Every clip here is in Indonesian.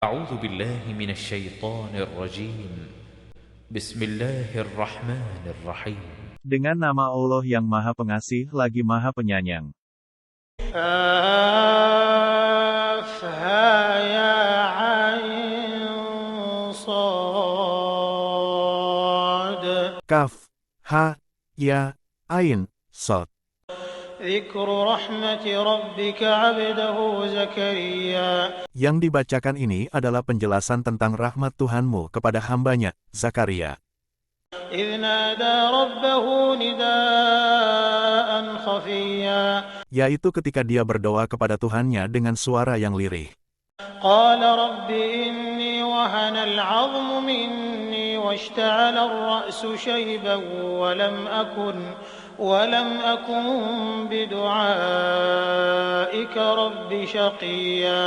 أعوذ بالله من الشيطان الرجيم بسم الله الرحمن الرحيم Dengan nama Allah yang Maha Pengasih lagi Maha Penyayang. Kaf, Ha, Ya, Ain, Sod. ذكر رحمة ربك عبده زكريا Yang dibacakan ini adalah penjelasan tentang rahmat Tuhanmu kepada hambanya, Zakaria. إذ نادى ربه نداء خفيا Yaitu ketika dia berdoa kepada Tuhannya dengan suara yang lirih. قال رب إني وهن العظم مني واشتعل الرأس شيبا ولم أكن بدعائك رب شقيا.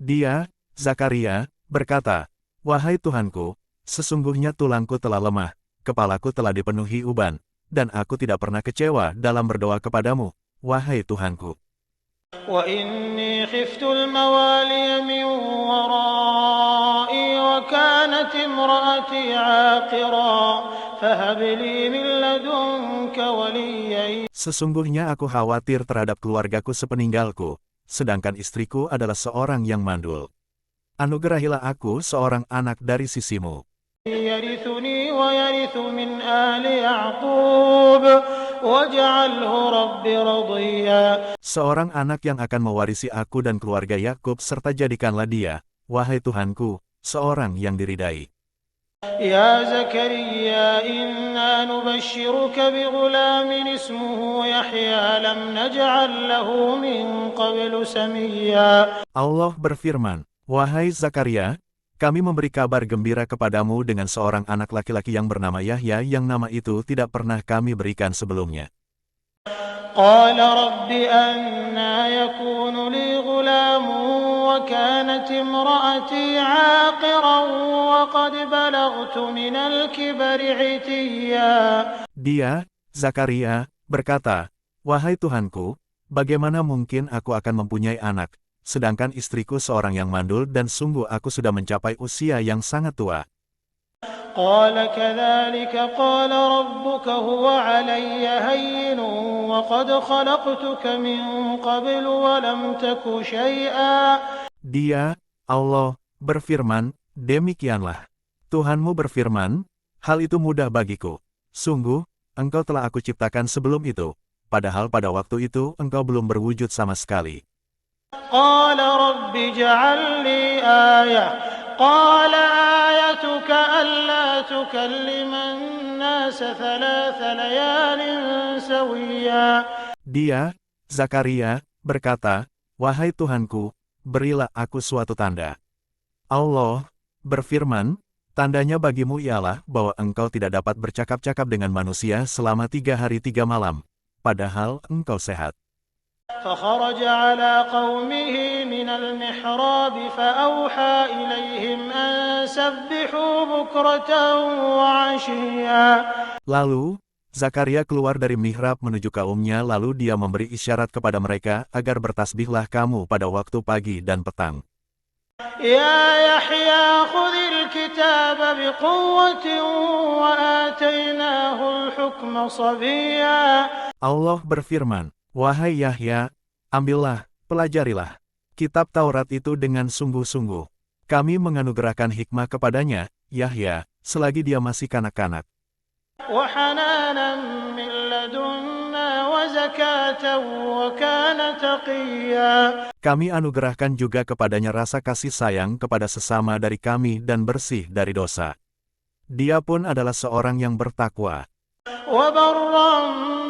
Dia, Zakaria, berkata, "Wahai Tuhanku, sesungguhnya tulangku telah lemah, kepalaku telah dipenuhi uban, dan aku tidak pernah kecewa dalam berdoa kepadamu, wahai Tuhanku. وإني خفت الموالي من ورائي وكانت امرأتي عاقرا فهب لي من لدنك وليا. Sesungguhnya aku khawatir terhadap keluargaku sepeninggalku, sedangkan istriku adalah seorang yang mandul. Anugerahilah aku seorang anak dari sisimu. يرثني ويرث من آل يعقوب واجعله رب رضيا. Seorang anak yang akan mewarisi aku dan keluarga Yakub serta jadikanlah dia, wahai Tuhanku, seorang yang diridai. يا زكريا إنا نبشرك بغلام اسمه يحيى لم نجعل له من قبل سميا. Allah berfirman, wahai Zakaria, kami memberi kabar gembira kepadamu dengan seorang anak laki-laki yang bernama Yahya yang nama itu tidak pernah kami berikan sebelumnya. قال رب أنى يكون لي غلام وكانت امرأتي عاقرا وقد بلغت من الكبر عتيا. Dia, Zakaria, berkata, wahai Tuhanku, bagaimana mungkin aku akan mempunyai anak, sedangkan istriku seorang yang mandul dan sungguh aku sudah mencapai usia yang sangat tua. قال كذلك قال ربك هو علي هين وقد خلقتك من قبل ولم تك شيئا. Dia, Allah, berfirman, demikianlah. Tuhanmu berfirman, hal itu mudah bagiku. Sungguh, engkau telah aku ciptakan sebelum itu, padahal pada waktu itu engkau belum berwujud sama sekali. قال رب اجعل لي آية قال آيتك ألا تكلم الناس 3 ليال سويا. Dia, Zakaria, berkata, wahai Tuhanku, berilah aku suatu tanda. Allah berfirman, tandanya bagimu ialah bahwa engkau tidak dapat bercakap-cakap dengan manusia selama 3 hari 3 malam, padahal engkau sehat. فخرج على قومه من المحراب فأوحى إليهم أن سبحوا بكرة وعشيا. Lalu, Zakaria keluar dari mihrab menuju kaumnya lalu dia memberi isyarat kepada mereka agar bertasbihlah kamu pada waktu pagi dan petang. يا يحيى خذ الكتاب بقوة وآتيناه الحكم صبيا. Allah berfirman, wahai Yahya, ambillah, pelajarilah kitab Taurat itu dengan sungguh-sungguh. Kami menganugerahkan hikmah kepadanya, Yahya, selagi dia masih kanak-kanak. وحنانا من لدنا وزكاة وكان تقيا. Kami anugerahkan juga kepadanya rasa kasih sayang kepada sesama dari kami dan bersih dari dosa. Dia pun adalah seorang yang bertakwa. وبرا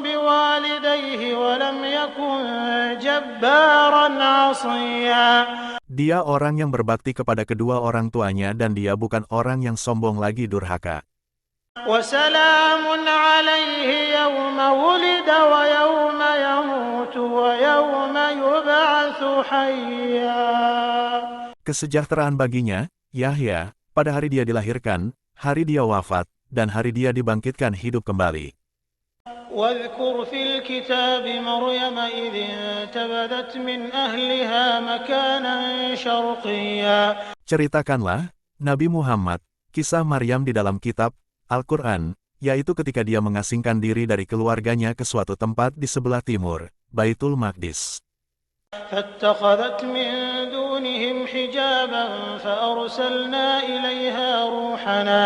بوالديه ولم يكن جبارا عصيا. Dia orang yang berbakti kepada kedua orang tuanya dan dia bukan orang yang sombong lagi durhaka. وسلام عليه يوم ولد ويوم يموت ويوم يبعث حيا. Kesejahteraan baginya, Yahya, pada hari dia dilahirkan, hari dia wafat, dan hari dia dibangkitkan hidup kembali. واذكر في الكتاب مريم إذ انتبذت من أهلها مكانا شرقيا. Ceritakanlah, Nabi Muhammad, kisah Maryam di dalam kitab Al-Quran, yaitu ketika dia mengasingkan diri dari keluarganya ke suatu tempat di sebelah timur, Baitul Maqdis. فاتخذت من دونهم حجابا فأرسلنا إليها روحنا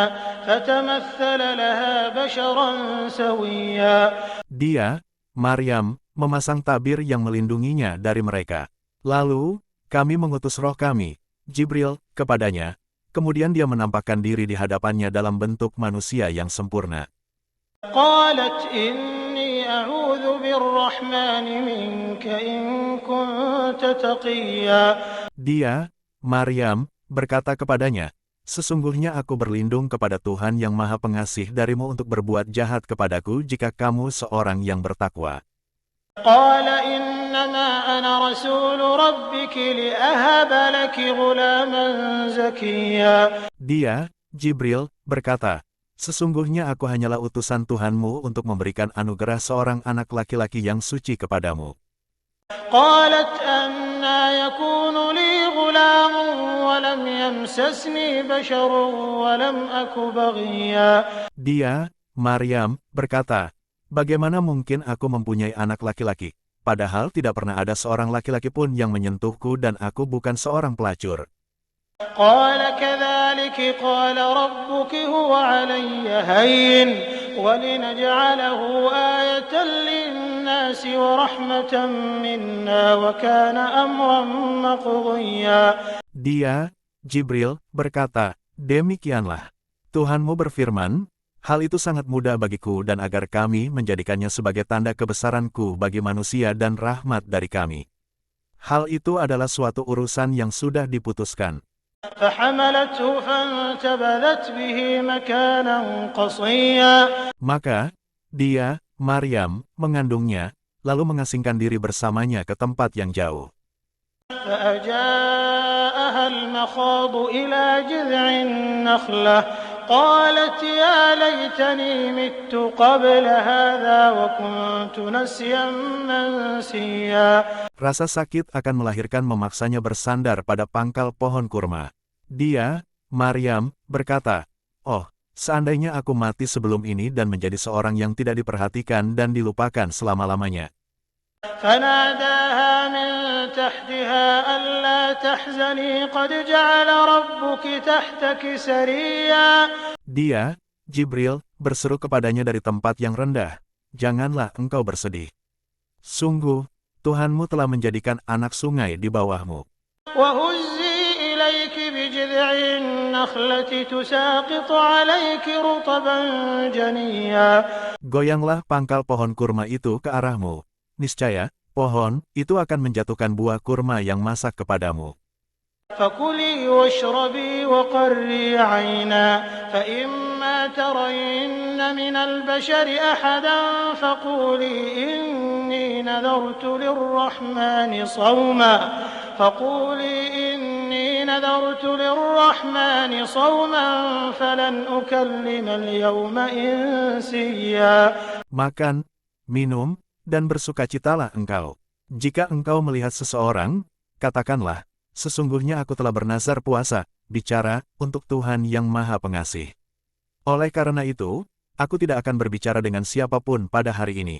فتمثل لها بشرا سويا. Dia, Maryam, memasang tabir yang melindunginya dari mereka. Lalu, kami mengutus roh kami, Jibril, kepadanya. Kemudian dia menampakkan diri di hadapannya dalam bentuk manusia yang sempurna. قالت إني أعوذ بالرحمن منك إن كنت تقيا. Dia, Maryam, berkata kepadanya, sesungguhnya aku berlindung kepada Tuhan yang Maha Pengasih darimu untuk berbuat jahat kepadaku jika kamu seorang yang bertakwa. قال إنما أنا رسول ربك لأهب لك غلاما زكيا. Dia, Jibril, berkata, sesungguhnya aku hanyalah utusan Tuhanmu untuk memberikan anugerah seorang anak laki-laki yang suci kepadamu. قالت أنى يكون لي غلام ولم يمسسني بشر ولم أك بغيا. Dia, Maryam, berkata, bagaimana mungkin aku mempunyai anak laki-laki, padahal tidak pernah ada seorang laki-laki pun yang menyentuhku dan aku bukan seorang pelacur. قال كذلك قال ربك هو علي هين ولنجعله آية للناس ورحمة منا وكان أمرا مقضيا. Dia, Jibril, berkata, demikianlah. Tuhanmu berfirman, hal itu sangat mudah bagiku dan agar kami menjadikannya sebagai tanda kebesaranku bagi manusia dan rahmat dari kami. Hal itu adalah suatu urusan yang sudah diputuskan. فحملته فانتبذت به مكانا قصيا. Maka, dia, Maryam, mengandungnya, lalu mengasingkan diri bersamanya ke tempat yang jauh. فأجاءها المخاض إلى جذع النخلة قالت يا ليتني مت قبل هذا وكنت نسيا منسيا. Rasa sakit akan melahirkan memaksanya bersandar pada pangkal pohon kurma. Dia, Maryam, berkata, oh, seandainya aku mati sebelum ini dan menjadi seorang yang tidak diperhatikan dan dilupakan selama-lamanya. فناداها من تحتها ألا تحزني قد جعل ربك تحتك سريا. Dia, Jibril, berseru kepadanya dari tempat yang rendah, janganlah engkau bersedih. Sungguh, Tuhanmu telah menjadikan anak sungai di bawahmu. وهزي إليك بجذع النخلة تساقط عليك رطبا جنيا. Goyanglah pangkal pohon kurma itu ke arahmu. Niscaya, pohon itu akan menjatuhkan buah kurma yang masak kepadamu. فكلي واشربي وقري عينا فإما ترين من البشر أحدا فقولي إني نذرت للرحمن صوما فلن أكلم اليوم إنسيا. Makan, minum, dan bersukacitalah engkau. Jika engkau melihat seseorang, katakanlah, sesungguhnya aku telah bernazar puasa, bicara, untuk Tuhan yang Maha Pengasih. Oleh karena itu, aku tidak akan berbicara dengan siapapun pada hari ini.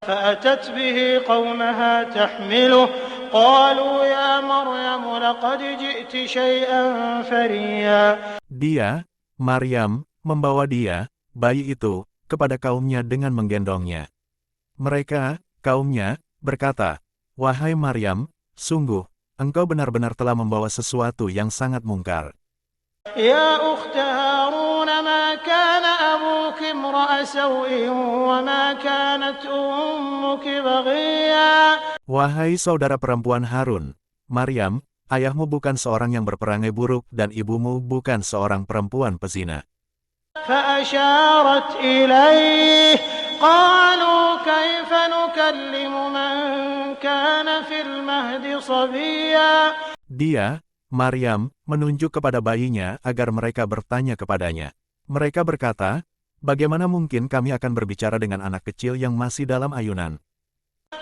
فأتت به قومها تحمله قالوا يا مريم لقد جئت شيئا فريا. Dia, Maryam, membawa dia, bayi itu, kepada kaumnya dengan menggendongnya. Mereka, kaumnya, berkata, wahai Maryam, sungguh, engkau benar-benar telah membawa sesuatu yang sangat mungkar. يا أخت هارون ما كان أبوك امرأ سوء وما كانت أمك بغيا. Wahai saudara perempuan Harun, Maryam, ayahmu bukan seorang yang berperangai buruk dan ibumu bukan seorang perempuan pezina. فأشارت إليه قالوا كيف نكلم من كان في المهد صبيا. Dia, Maryam, menunjuk kepada bayinya agar mereka bertanya kepadanya. Mereka berkata, bagaimana mungkin kami akan berbicara dengan anak kecil yang masih dalam ayunan?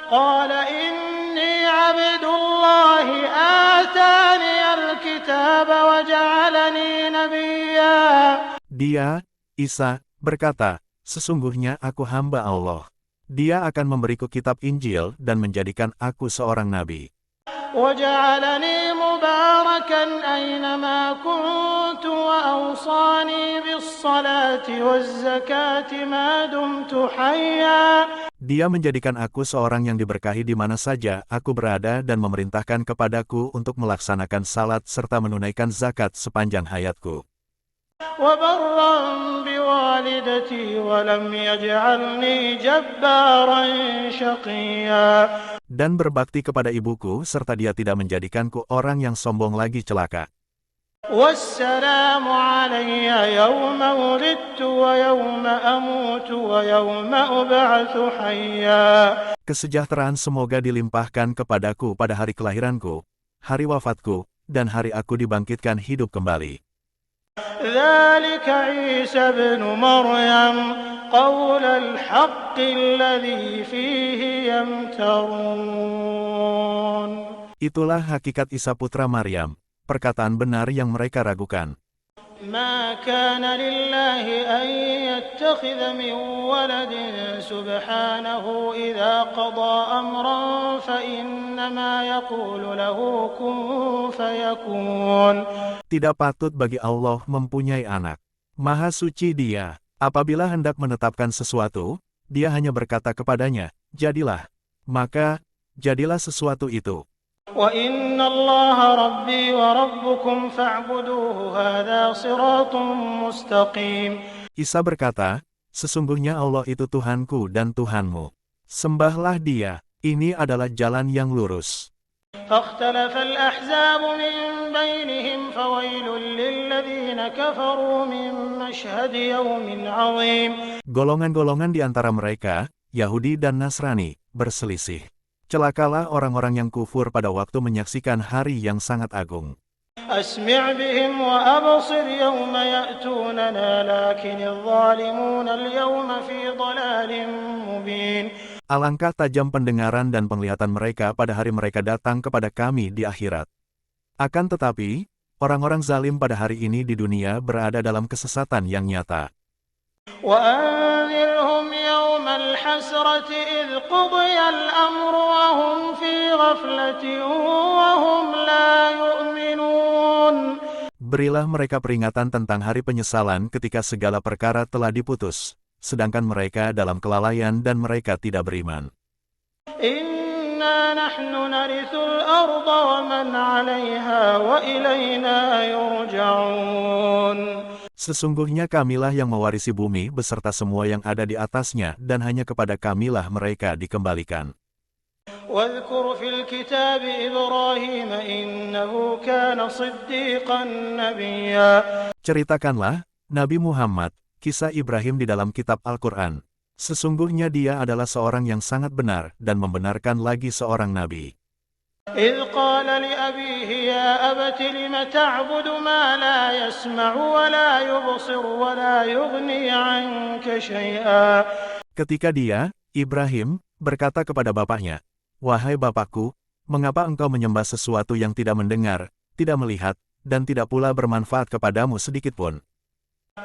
قال إني عبد الله آتاني الكتاب وجعلني نبيا. Dia, Isa, berkata, sesungguhnya aku hamba Allah. Dia akan memberiku kitab Injil dan menjadikan aku seorang nabi. وجعلني مباركا أينما كنت وأوصاني بالصلاة والزكاة ما دمت حيا. Dia menjadikan aku seorang yang diberkahi di mana saja aku berada dan memerintahkan kepadaku untuk melaksanakan salat serta menunaikan zakat sepanjang hayatku. وبرا بوالدتي ولم يجعلني جبارا شقيا. Dan berbakti kepada ibuku serta dia tidak menjadikanku orang yang sombong lagi celaka. والسلام علي يوم ولدت ويوم أموت ويوم أبعث حيا. Kesejahteraan semoga dilimpahkan kepadaku pada hari kelahiranku, hari wafatku, dan hari aku dibangkitkan hidup kembali. ذلك عيسى ابن مريم قول الحق الذي فيه يمترون. Itulah hakikat Isa putra Maryam, perkataan benar yang mereka ragukan. ما كان لله أن يتخذ من ولد سبحانه إذا قضى أمرا فإنما يقول له كن فيكون. Tidak patut bagi Allah mempunyai anak. Maha suci Dia. Apabila hendak menetapkan sesuatu, Dia hanya berkata kepadanya, jadilah. Maka, jadilah sesuatu itu. وَإِنَّ اللَّهَ رَبِّي وَرَبُّكُمْ فَاعْبُدُوهُ هَذَا صِرَاطٌ مُسْتَقِيمٌ. Isa berkata, sesungguhnya Allah itu Tuhanku dan Tuhanmu. Sembahlah Dia, ini adalah jalan yang lurus. فَاخْتَلَفَ الْأَحْزَابُ مِنْ بَيْنِهِمْ فَوَيْلٌ لِلَّذِينَ كَفَرُوا مِنْ مَشْهَدِ يَوْمٍ عَظِيمٍ. Golongan-golongan di antara mereka, Yahudi dan Nasrani, berselisih. Celakalah orang-orang yang kufur pada waktu menyaksikan hari yang sangat agung. أسمع بهم وأبصر يوم يأتوننا لكن الظالمون اليوم في ضلال مبين. Alangkah tajam pendengaran dan penglihatan mereka pada hari mereka datang kepada kami di akhirat. Akan tetapi, orang-orang zalim pada hari ini di dunia berada dalam kesesatan yang nyata. وأنذرهم يوم الحسرة إذ قضي الأمر وهم في غفلة وهم لا يؤمنون. Berilah mereka peringatan tentang hari penyesalan ketika segala perkara telah diputus, sedangkan mereka dalam kelalaian dan mereka tidak beriman. إنا نحن نرث الأرض ومن عليها وإلينا يرجعون. Sesungguhnya kamilah yang mewarisi bumi beserta semua yang ada di atasnya dan hanya kepada kamilah mereka dikembalikan. واذكر في الكتاب إبراهيم إنه كان صديقا نبيا. Ceritakanlah, Nabi Muhammad, kisah Ibrahim di dalam kitab Al-Quran. Sesungguhnya dia adalah seorang yang sangat benar dan membenarkan lagi seorang nabi. إذ قال لأبيه يا أبت لم تعبد ما لا يسمع ولا يبصر ولا يغني عنك شيئا. Ketika dia, Ibrahim, berkata kepada bapaknya, wahai bapakku, mengapa engkau menyembah sesuatu yang tidak mendengar, tidak melihat, dan tidak pula bermanfaat kepadamu sedikitpun?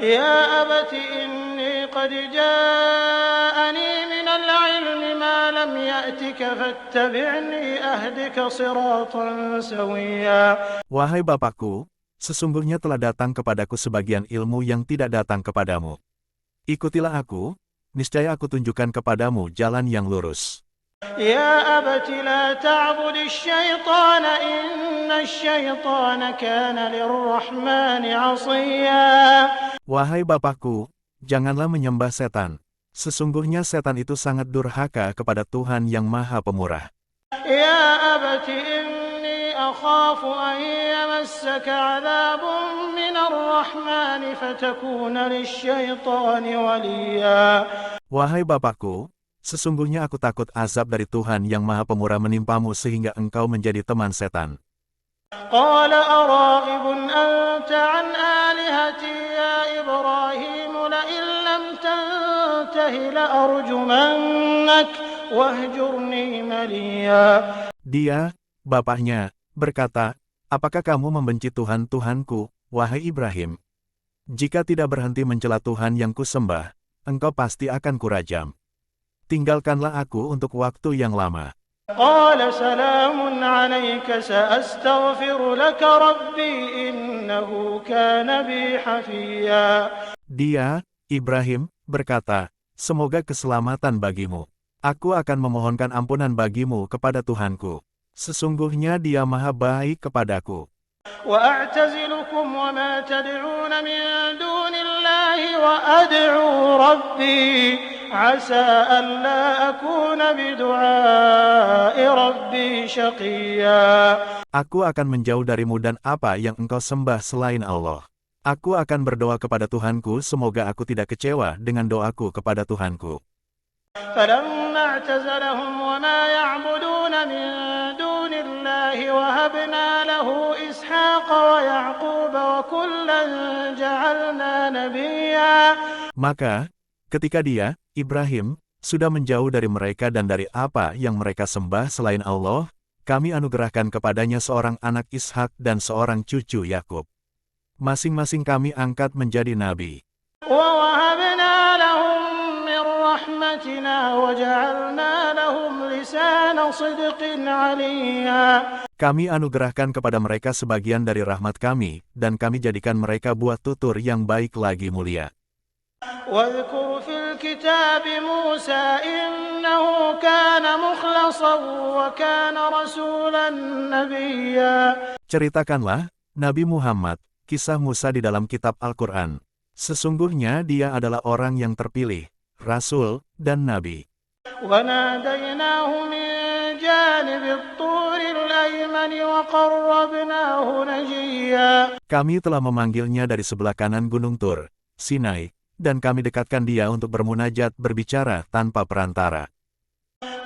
يا أبت إني قد جاءني من العلم ما لم يأتك فاتبعني أهدك صراطا سويا. Wahai bapakku, sesungguhnya telah datang kepadaku sebagian ilmu yang tidak datang kepadamu. Ikutilah aku, niscaya aku tunjukkan kepadamu jalan yang lurus. يا أبت لا تعبد الشيطان إن الشيطان كان للرحمن عصيا. Wahai bapakku, janganlah menyembah setan. Sesungguhnya setan itu sangat durhaka kepada Tuhan yang Maha Pemurah. يا أبت إني أخاف أن يمسك عذاب من الرحمن فتكون للشيطان وليا. Wahai bapakku, sesungguhnya aku takut azab dari Tuhan yang Maha Pemurah menimpamu sehingga engkau menjadi teman setan. قال أراغب أنت عن آلهتي يا إبراهيم لئن لم تنته لأرجمنك واهجرني مليا. Dia, bapaknya, berkata, apakah kamu membenci Tuhan Tuhanku, wahai Ibrahim? Jika tidak berhenti mencela Tuhan yang kusembah, engkau pasti akan kurajam. Tinggalkanlah aku untuk waktu yang lama. قال سلام عليك سأستغفر لك ربي إنه كان بي حفيا. Dia, Ibrahim, berkata, semoga keselamatan bagimu. Aku akan memohonkan ampunan bagimu kepada Tuhanku. Sesungguhnya Dia Maha Baik kepadaku. وأعتزلكم وما تدعون من دون الله وأدعو ربي عسى ألا أكون بدعاء ربي شقيا. Aku akan menjauh darimu dan apa yang engkau sembah selain Allah. Aku akan berdoa kepada Tuhanku, semoga aku tidak kecewa dengan doaku kepada Tuhanku. فلما اعتزلهم وما يعبدون من دون الله وهبنا له إسحاق ويعقوب وكلا جعلنا نبيا. Maka, ketika dia, Ibrahim, sudah menjauh dari mereka dan dari apa yang mereka sembah selain Allah, kami anugerahkan kepadanya seorang anak Ishak dan seorang cucu Yakub. Masing-masing kami angkat menjadi nabi. ووهبنا لهم من رحمتنا وجعلنا لهم لسان صدق عليا. Kami anugerahkan kepada mereka sebagian dari rahmat kami, dan kami jadikan mereka buah tutur yang baik lagi mulia. واذكر في الكتاب موسى إنه كان مخلصا وكان رسولا نبيا. Ceritakanlah, Nabi Muhammad, kisah Musa di dalam kitab Al-Quran. Sesungguhnya dia adalah orang yang terpilih, Rasul, dan Nabi. وناديناه من جانب الطور الأيمن وقربناه نجيا. Kami telah memanggilnya dari sebelah kanan Gunung Tur, Sinai, dan kami dekatkan dia untuk bermunajat berbicara tanpa perantara.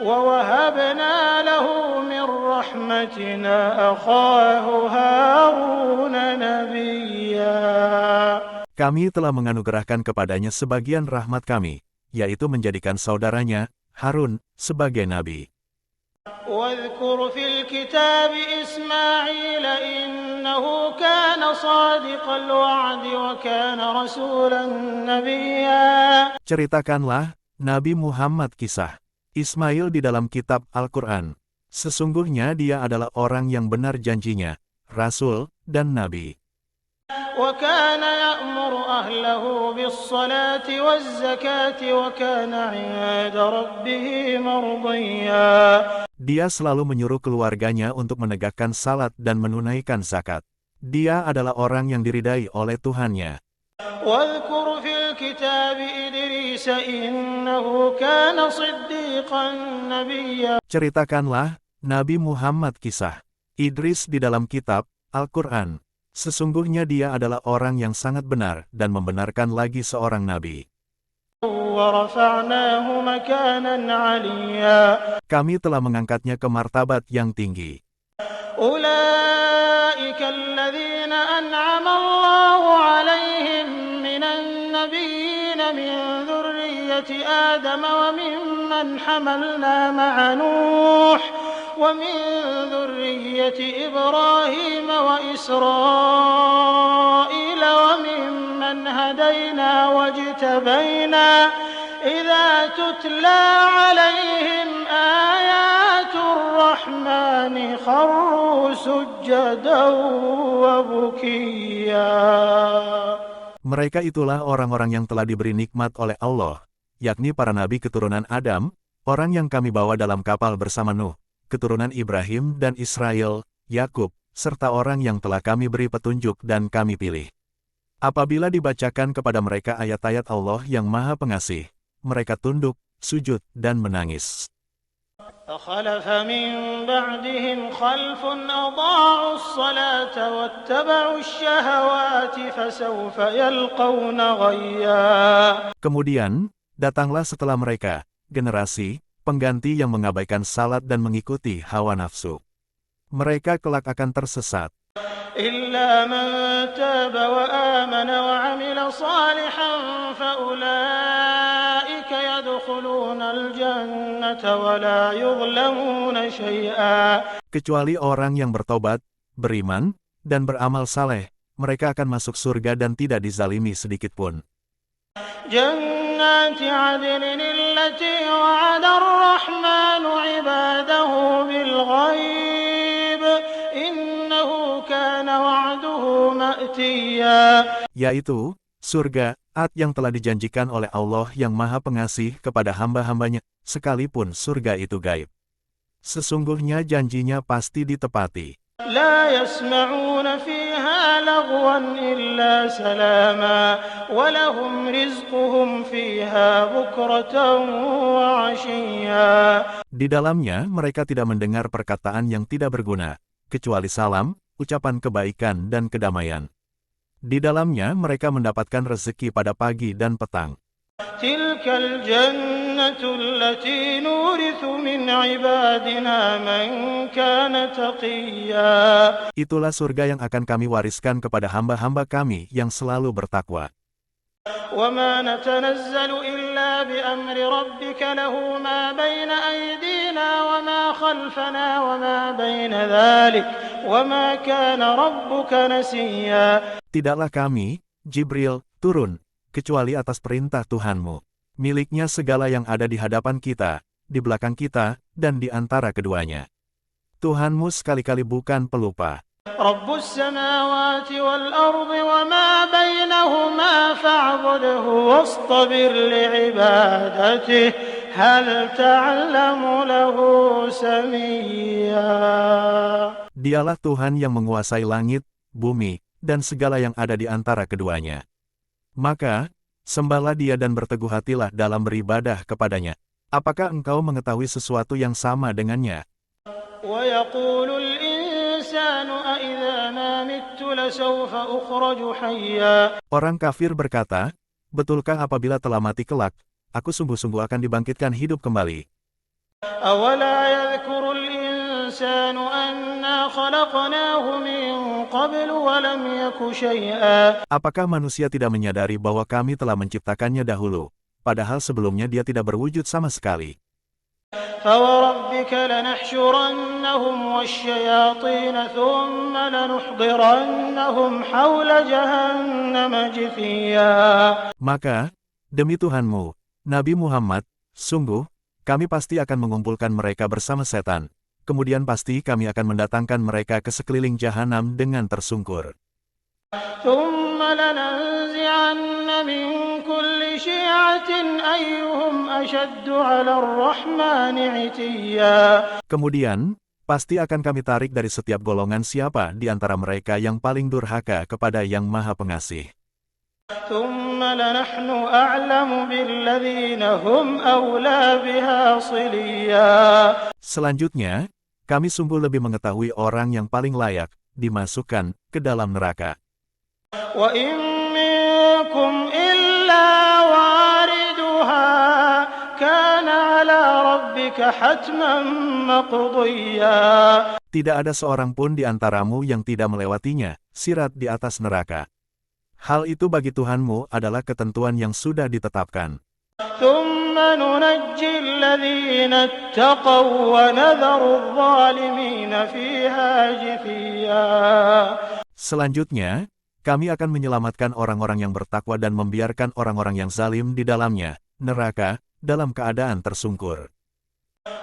ووهبنا له من رحمتنا أخاه هارون نبيا. Kami telah menganugerahkan kepadanya sebagian rahmat kami, yaitu menjadikan saudaranya, Harun, sebagai nabi. واذكر في الكتاب إسماعيل إنه كان صادق الوعد وكان رسولا نبيا. Ceritakanlah, Nabi Muhammad kisah Ismail di dalam kitab Al-Quran. Sesungguhnya dia adalah orang yang benar janjinya, Rasul, dan Nabi. وكان يأمر أهله بالصلاة والزكاة وكان عند ربه مرضيا. Dia selalu menyuruh keluarganya untuk menegakkan salat dan menunaikan zakat. Dia adalah orang yang diridai oleh Tuhannya. واذكر في الكتاب إدريس إنه كان صديقا نبيا. Ceritakanlah, Nabi Muhammad kisah Idris di dalam kitab Al-Quran. Sesungguhnya dia adalah orang yang sangat benar dan membenarkan lagi seorang nabi. ورفعناه مكانا عليا. Kami telah mengangkatnya ke martabat yang tinggi. أولئك الذين أنعم الله عليهم من النبيين من ذرية آدم وممن حملنا مع نوح ومن ذرية إبراهيم وإسرائيل وممن هدينا واجتبينا إذا تتلى عليهم آيات الرحمن خروا سجدا وبكيا. Mereka itulah orang-orang yang telah diberi nikmat oleh Allah, yakni para nabi keturunan Adam, orang yang kami bawa dalam kapal bersama Nuh, keturunan Ibrahim dan Israel, Yakub, serta orang yang telah kami beri petunjuk dan kami pilih. Apabila dibacakan kepada mereka ayat-ayat Allah yang Maha Pengasih, mereka tunduk, sujud, dan menangis. فخلف من بعدهم خلف أضاعوا الصلاة واتبعوا الشهوات فسوف يلقون غيا. Kemudian, datanglah setelah mereka, generasi, pengganti yang mengabaikan salat dan mengikuti hawa nafsu. Mereka kelak akan tersesat. إلا من تاب وآمن وعمل صالحا فأولئك يدخلون الجنة الجنة ولا يظلمون شيئا. Kecuali orang yang bertobat, beriman, dan beramal saleh, mereka akan masuk surga dan tidak dizalimi sedikitpun. جنات عدن التي وعد الرحمن عباده بالغيب إنه كان وعده مأتيا. Yaitu, surga, yang telah dijanjikan oleh Allah yang Maha Pengasih kepada hamba-hambanya, sekalipun surga itu gaib. Sesungguhnya janjinya pasti ditepati. لا يسمعون فيها لغوا إلا سلاما ولهم رزقهم فيها بكرة وعشيا. Di dalamnya mereka tidak mendengar perkataan yang tidak berguna, kecuali salam, ucapan kebaikan dan kedamaian. Di dalamnya mereka mendapatkan rezeki pada pagi dan petang. تلك الجنة التي نورث من عبادنا من كان تقيا. Itulah surga yang akan kami wariskan kepada hamba-hamba kami yang selalu bertakwa. وما نتنزل إلا بأمر ربك له ما بين أيدينا وما خلفنا وما بين ذلك وما كان ربك نسيا. Tidaklah kami, Jibril, turun, kecuali atas perintah Tuhanmu. Miliknya segala yang ada di hadapan kita, di belakang kita, dan di antara keduanya. Tuhanmu sekali-kali bukan pelupa. رب السماوات والأرض وما بينهما فاعبده واصطبر لعبادته هل تعلم له سميا. Dialah Tuhan yang menguasai langit, bumi, dan segala yang ada di antara keduanya. Maka, sembahlah Dia dan berteguh hatilah dalam beribadah kepadanya. Apakah engkau mengetahui sesuatu yang sama dengannya? ويقول الإنسان أإذا ما مت لسوف أخرج حيا. Orang kafir berkata, betulkah apabila telah mati kelak, aku sungguh-sungguh akan dibangkitkan hidup kembali? أولا يذكر الإنسان أنا خلقناه من قبل ولم يك شيئا. Apakah manusia tidak menyadari bahwa kami telah menciptakannya dahulu, padahal sebelumnya dia tidak berwujud sama sekali? فوربك لنحشرنهم والشياطين ثم لنحضرنهم حول جهنم جثيا. Maka, demi Tuhanmu, Nabi Muhammad, sungguh, kami pasti akan mengumpulkan mereka bersama setan. Kemudian pasti kami akan mendatangkan mereka ke sekeliling jahanam dengan tersungkur. ثم لننزعن من كل شيعة أيهم أشد على الرحمن عتيا. Kemudian, pasti akan kami tarik dari setiap golongan siapa di antara mereka yang paling durhaka kepada Yang Maha Pengasih. ثم لنحن أعلم بالذين هم أولى بها صليا. Selanjutnya, kami sungguh lebih mengetahui orang yang paling layak dimasukkan ke dalam neraka. وإن منكم إلا واردها كان على ربك حتما مقضيا. Tidak ada seorang pun di antaramu yang tidak melewatinya, sirat di atas neraka. Hal itu bagi Tuhanmu adalah ketentuan yang sudah ditetapkan. ثم ننجي الذين اتقوا ونذر الظالمين فيها جثيا. Selanjutnya, kami akan menyelamatkan orang-orang yang bertakwa dan membiarkan orang-orang yang zalim di dalamnya, neraka, dalam keadaan tersungkur.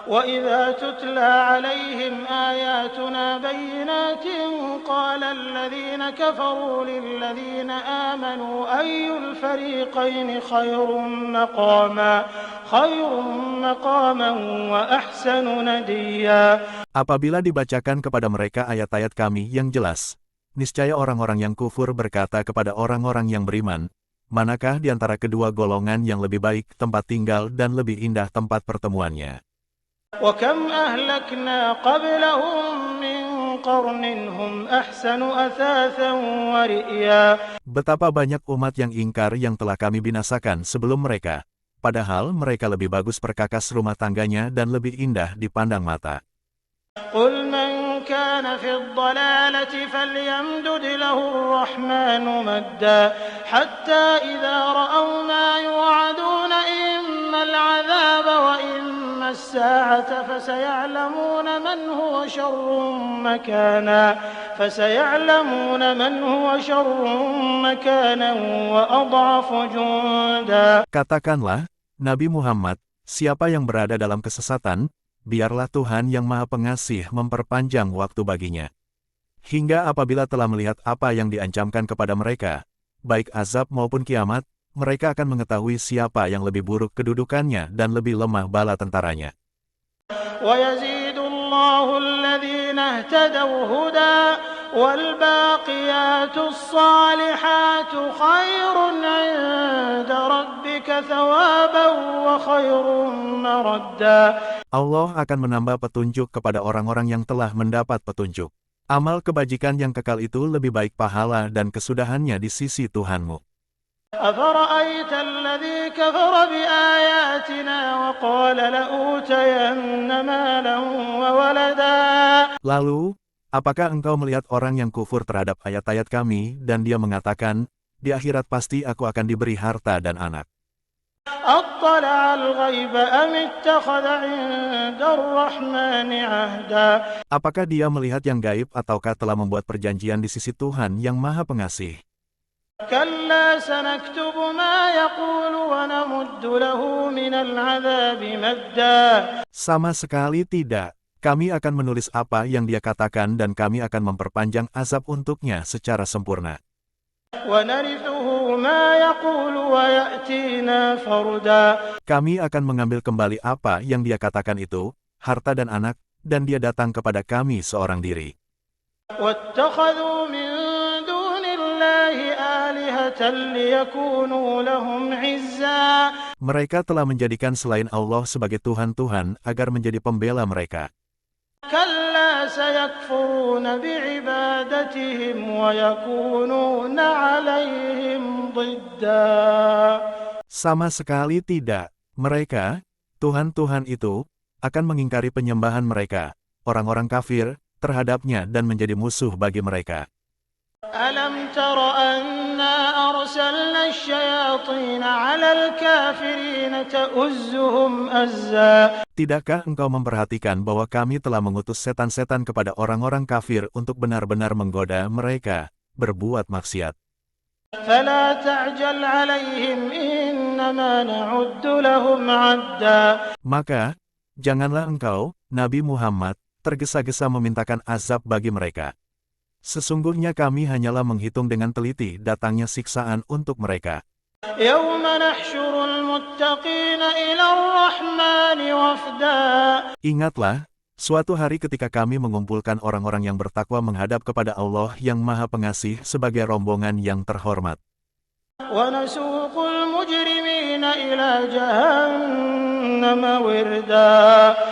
وَإِذَا تُتْلَى عَلَيْهِمْ آيَاتُنَا بَيِّنَاتٍ قَالَ الَّذِينَ كَفَرُوا لِلَّذِينَ آمَنُوا أَيُّ الْفَرِيقَيْنِ خَيْرٌ مَقَامًا وَأَحْسَنُ نَدِيًّا. Apabila dibacakan kepada mereka ayat-ayat kami yang jelas, niscaya orang-orang yang kufur berkata kepada orang-orang yang beriman, manakah di antara kedua golongan yang lebih baik tempat tinggal dan lebih indah tempat pertemuannya? وَكَمْ أَهْلَكْنَا قَبْلَهُمْ مِنْ قَرْنٍ هُمْ أَحْسَنُ أَثَاثًا وَرِئْيًا. Betapa banyak umat yang ingkar yang telah kami binasakan sebelum mereka, padahal mereka lebih bagus perkakas rumah tangganya dan lebih indah dipandang mata. قُلْ مَنْ كَانَ فِي الضَّلَالَةِ فَلْيَمْدُدْ لَهُ الرَّحْمَنُ مَدًّا حَتَّى إِذَا رَأَوْا مَا يُوعَدُونَ إِمَّا الْعَذَابَ وَإِمَّا السَّاعَةَ الساعة فسيعلمون من هو شر مكانا وأضعف جندا. Katakanlah, Nabi Muhammad, siapa yang berada dalam kesesatan, biarlah Tuhan yang Maha Pengasih memperpanjang waktu baginya. Hingga apabila telah melihat apa yang diancamkan kepada mereka, baik azab maupun kiamat, mereka akan mengetahui siapa yang lebih buruk kedudukannya dan lebih lemah bala tentaranya. وَيَزِيدُ اللَّهُ الَّذِينَ اهْتَدَوْا هُدًى وَالْبَاقِيَاتُ الصَّالِحَاتُ خَيْرٌ عِندَ رَبِّكَ ثَوَابًا وَخَيْرٌ مَرَدًّا. Allah akan menambah petunjuk kepada orang-orang yang telah mendapat petunjuk. Amal kebajikan yang kekal itu lebih baik pahala dan kesudahannya di sisi Tuhanmu. أَفَرَأَيْتَ الَّذِي كَفَرَ بِآيَاتِنَا وَقَالَ لَأُوتَيَنَّ مَالًا وَوَلَدًا. Lalu, apakah engkau melihat orang yang kufur terhadap ayat-ayat kami dan dia mengatakan, di akhirat pasti aku akan diberi harta dan anak? أَطَّلَعَ الْغَيْبَ أَمِ اتَّخَذَ عِندَ الرَّحْمَنِ عَهْدًا. Apakah dia melihat yang gaib ataukah telah membuat perjanjian di sisi Tuhan yang Maha Pengasih? كَلَّا سَنَكْتُبُ مَا يَقُولُ وَنَمُدُّ لَهُ مِنَ الْعَذَابِ مَدًّا. Sama sekali tidak. Kami akan menulis apa yang dia katakan dan kami akan memperpanjang azab untuknya secara sempurna. وَنَرِثُهُ مَا يَقُولُ وَيَأْتِينَا فَرْدًا. Kami akan mengambil kembali apa yang dia katakan itu, harta dan anak, dan dia datang kepada kami seorang diri. وَاتَّخَذُوا مِن دُونِ اللَّهِ آلِهَةً لِيَكُونُوا لَهُمْ عِزًّا. Mereka telah menjadikan selain Allah sebagai Tuhan-Tuhan agar menjadi pembela mereka. كَلَّا سَيَكْفُرُونَ بِعِبَادَتِهِمْ وَيَكُونُونَ عَلَيْهِمْ ضِدًّا. Sama sekali tidak. Mereka, Tuhan-Tuhan itu, akan mengingkari penyembahan mereka, orang-orang kafir, terhadapnya dan menjadi musuh bagi mereka. أَلَمْ تَرَ أَنَّا أَرْسَلْنَا الشَّيَاطِينَ عَلَى الْكَافِرِينَ تَؤُزُّهُمْ أَزًّا. Tidakkah engkau memperhatikan bahwa kami telah mengutus setan-setan kepada orang-orang kafir untuk benar-benar menggoda mereka berbuat maksiat? فَلَا تَعْجَلْ عَلَيْهِمْ إِنَّمَا نَعُدُّ لَهُمْ عَدًّا. Maka, janganlah engkau, Nabi Muhammad, tergesa-gesa memintakan azab bagi mereka. Sesungguhnya kami hanyalah menghitung dengan teliti datangnya siksaan untuk mereka. يَوْمَ نَحْشُرُ الْمُتَّقِينَ إِلَى الرَّحْمَنِ وَفْدًا. Ingatlah, suatu hari ketika kami mengumpulkan orang-orang yang bertakwa menghadap kepada Allah yang Maha Pengasih sebagai rombongan yang terhormat. وَنَسُوقُ الْمُجْرِمِينَ إِلَى جَهَنَّمَ وِرْدًا.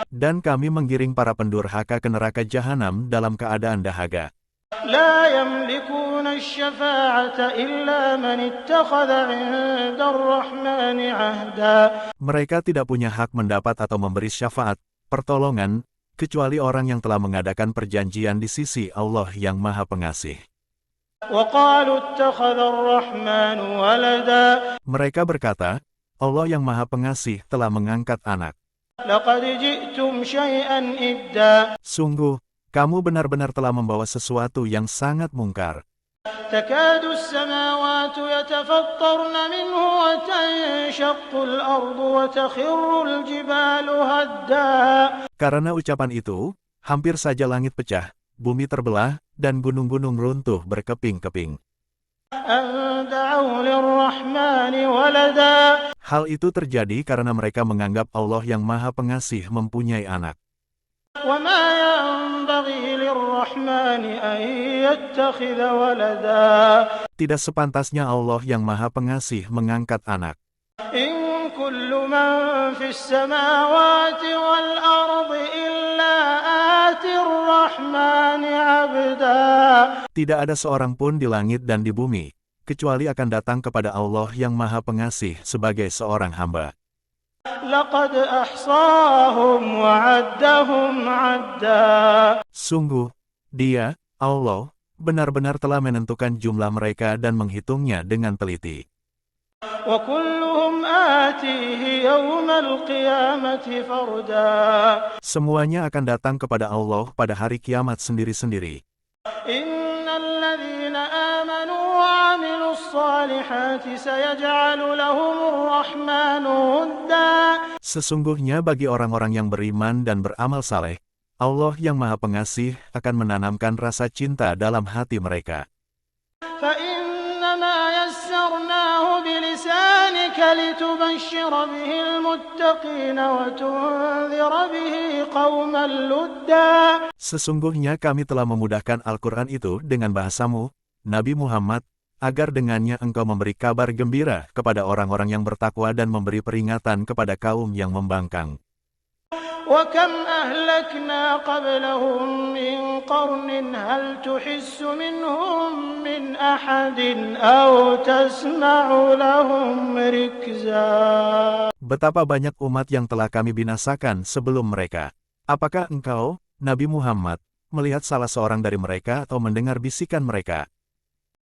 Dan kami menggiring para pendurhaka ke neraka jahanam dalam keadaan dahaga. لا يملكون الشفاعة إلا من اتخذ عند الرحمن عهدا. Mereka tidak punya hak mendapat atau memberi syafaat, pertolongan, kecuali orang yang telah mengadakan perjanjian di sisi Allah yang Maha Pengasih. وقالوا اتخذ الرحمن ولدا. Mereka berkata, Allah yang Maha Pengasih telah mengangkat anak. لقد جئتم شيئا إدا. Sungguh, kamu benar-benar telah membawa sesuatu yang sangat mungkar. تكاد السماوات يتفطرن منه وتنشق الأرض وتخر الجبال هدا. Karena ucapan itu, hampir saja langit pecah, bumi terbelah, dan gunung-gunung runtuh berkeping-keping. أن دعوا للرحمن ولدا. Hal itu terjadi karena mereka menganggap Allah yang Maha Pengasih mempunyai anak. وما ينبغي للرحمن أن يتخذ ولدا. Tidak sepantasnya Allah yang Maha Pengasih mengangkat anak. إن كل من في السماوات والأرض إلا آتي الرحمن عبدا. Tidak ada seorang pun di langit dan di bumi, kecuali akan datang kepada Allah yang Maha Pengasih sebagai seorang hamba. لقد أحصاهم وعدهم عدا. Sungguh, Dia, Allah, benar-benar telah menentukan jumlah mereka dan menghitungnya dengan teliti. وكلهم آتيه يوم القيامة فردا. Semuanya akan datang kepada Allah pada hari kiamat sendiri-sendiri. إن الذين آمنوا وعملوا الصالحات سيجعل لهم الرحمن ودا. Sesungguhnya bagi orang-orang yang beriman dan beramal saleh, Allah yang Maha Pengasih akan menanamkan rasa cinta dalam hati mereka. فإنما يسرناه بلسانك لتبشر به المتقين وتنذر به قوما لدا. Sesungguhnya kami telah memudahkan Al-Quran itu dengan bahasamu, Nabi Muhammad, agar dengannya engkau memberi kabar gembira kepada orang-orang yang bertakwa dan memberi peringatan kepada kaum yang membangkang. وكم أهلكنا قبلهم من قرن هل تحس منهم من أحد أو تسمع لهم ركزا. Betapa banyak umat yang telah kami binasakan sebelum mereka. Apakah engkau, Nabi Muhammad, melihat salah seorang dari mereka atau mendengar bisikan mereka?